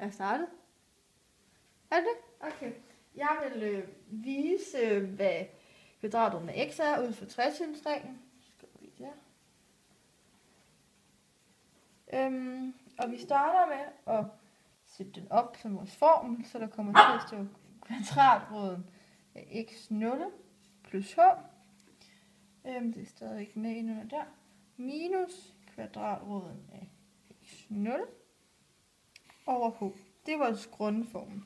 Er jeg startet? Er det? Okay. Jeg vil vise, hvad kvadratroden af x er ud fra trecifrereglen. Og vi starter med at sætte den op som vores formel, så der kommer til at stå kvadratroden af x0 plus h. Det er stadig med indunder der. Minus kvadratroden af x0 over h. Det er vores grundformel.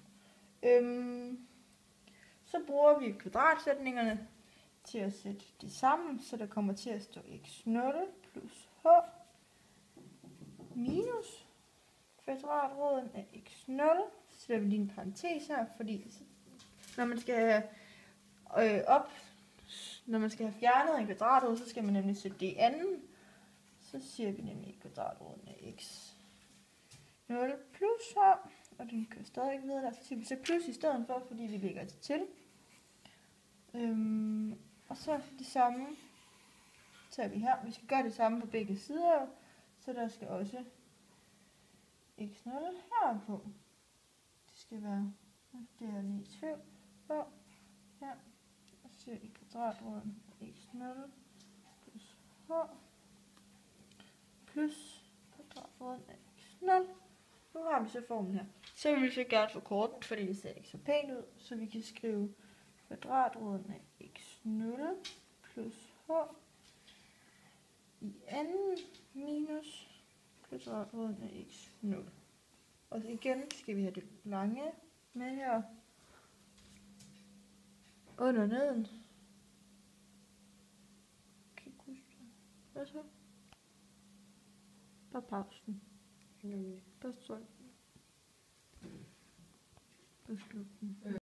Så bruger vi kvadratsætningerne til at sætte de sammen, så der kommer til at stå x0 plus h minus kvadratroden af x0. Så sætter vi lige en parentes her, fordi når man skal når man skal have fjernet en kvadratrod, så skal man nemlig sætte det i anden. Så siger vi nemlig kvadratroden af x0 plus her, og den kører stadig videre der. Så siger vi så plus i stedet for, fordi vi lægger det til. Og så det samme tager vi her. Vi skal gøre det samme på begge sider, så der skal også x0 her på. Det skal være, det er lige i tvivl på her. Og så ser vi kvadratroden x0 plus h plus kvadratroden af x0. Nu har vi så formen her. Så vil vi så gerne forkorte den, fordi det ser ikke så pænt ud, så vi kan skrive kvadratroden af x0 plus h i anden minus kvadratroden af x0. Og så igen skal vi have det lange med her under neden. Kan ikke huske det. Hvad så? Bare pausen. Bare tryk. Bare sluk den.